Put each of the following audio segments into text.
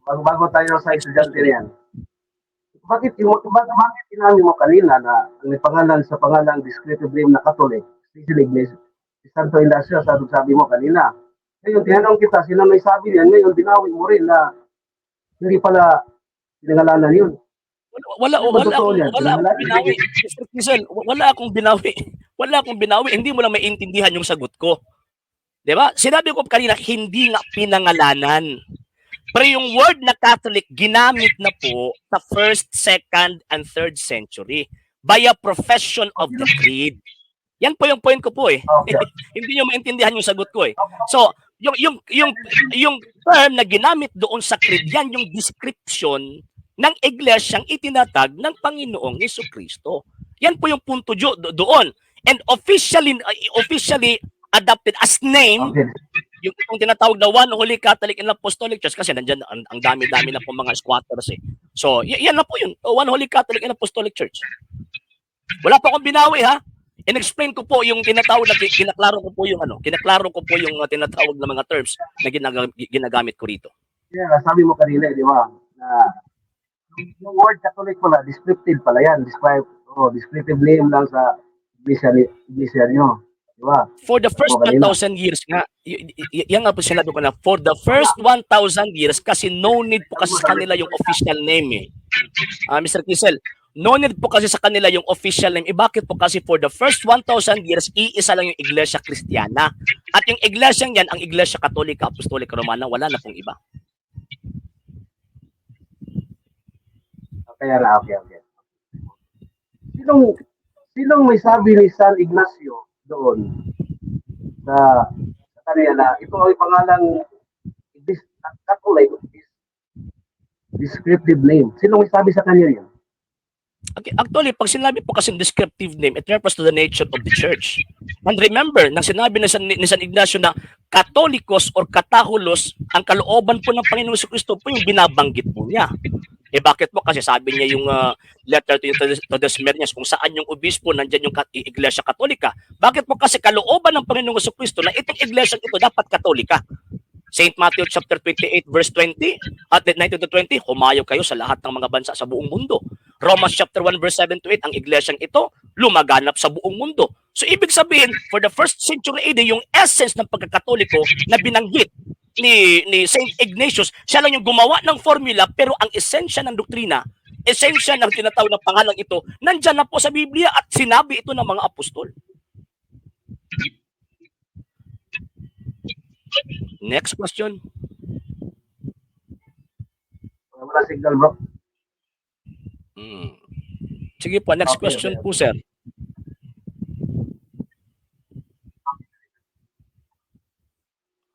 bago tayo sa estudyante niyan. Bakit inamin mo kanina na ang may pangalan sa pangalang descriptive name na Catholic, si Santo Ignacio, sabi mo kanina. Ngayon, tinanong kita, sino may sabi niyan, ngayon, binawi mo rin na hindi pala pinangalanan yun. Wala akong binawi. Mr. Quezon, wala akong binawi. Wala akong binawi. Hindi mo lang maintindihan yung sagot ko. Diba? Sinabi ko kanina, hindi nga pinangalanan. Pero yung word na Catholic, ginamit na po sa 1st, 2nd, and 3rd century by a profession of the creed. Yan po yung point ko po eh. Okay. Hindi nyo maintindihan yung sagot ko eh. So, yung term na ginamit doon sa creed, yan yung description ng iglesyang itinatag ng Panginoong Jesucristo. Yan po yung punto doon. And officially adopted as name, yung tinatawag na One Holy Catholic and Apostolic Church, kasi nandyan ang dami-dami na po mga squatters eh. So, yan na po yun. One Holy Catholic and Apostolic Church. Wala pa akong binawi ha. In-explain ko po yung tinatawag na kinaklaro ko po yung tinatawag na mga terms na ginagamit ko rito. Yeah, sabi mo kanina, di ba? Na yung word Catholic pala, descriptive pala yan. Descriptive name lang sa iglesia nyo. Di ba? For the first 1,000 years nga, yan nga po sinabi ko na, for the first 1,000 years, kasi no need po kasi sa kanila yung official name eh. Mr. Quezon, no need po kasi sa kanila yung official name. Bakit po? Kasi for the first 1,000 years, iisa lang yung Iglesia Kristiyana. At yung iglesia yan, ang Iglesia Katolika, Apostolika, Romana, wala na pong iba. Kaya na, okay. Sinong may sabi ni San Ignacio doon sa kanila na ito ay pangalang Catholic descriptive name? Sinong may sabi sa kanya yan? Okay, actually, pag sinabi po kasi descriptive name, it refers to the nature of the church. And remember, nang sinabi ni San Ignacio na Katolikos or Katahulos, ang kalooban po ng Panginoong Jesucristo po yung binabanggit po niya. Eh bakit po? Kasi sabi niya yung letter to the Smyrnians, kung saan yung obispo, nandyan yung Iglesia Katolika. Bakit po? Kasi kalooban ng Panginoong Jesucristo na itong iglesia ito dapat Katolika. St. Matthew chapter 28 verse 20 at 19 to 20, humayo kayo sa lahat ng mga bansa sa buong mundo. Romans chapter 1 verse 7 to 8, ang iglesyang ito lumaganap sa buong mundo. So ibig sabihin, for the first century AD, yung essence ng pagkakatoliko na binanggit ni St. Ignatius, siya lang yung gumawa ng formula, pero ang esensya ng doktrina, esensya ng tinatawag na pangalang ito, nandyan na po sa Biblia at sinabi ito ng mga apostol. Next question. Wala signal, bro. Sige po, next question po, sir.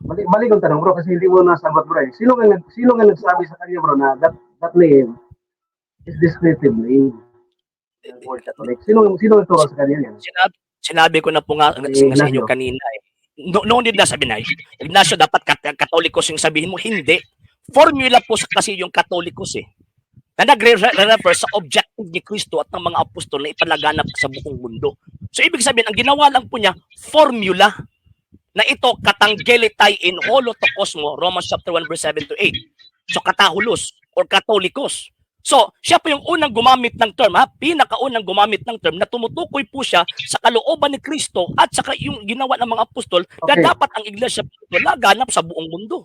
Mali kong tanong, bro, kasi hindi mo nasagot, bro. Sino nga nagsabi sa kanya, bro, na that name is descriptive name? Sino nagturo sa kanya yan? Sinabi ko na po nga sa inyo kanina eh. No need na sabihin na, Ignacio, dapat Katolikos yung sabihin mo. Hindi. Formula po kasi yung Katolikos eh. Na nagre-refer sa objective ni Kristo at ng mga apostol na ipalaganap sa buong mundo. So ibig sabihin, ang ginawa lang po niya, formula na ito, katanggelitay in holo to cosmo, Romans chapter 1 verse 7 to 8. So katahulos or Katolikos. So, siya po yung unang gumamit ng term, pinakaunang gumamit ng term na tumutukoy po siya sa kalooban ni Kristo at saka yung ginawa ng mga apostol na dapat ang iglesia laganap sa buong mundo.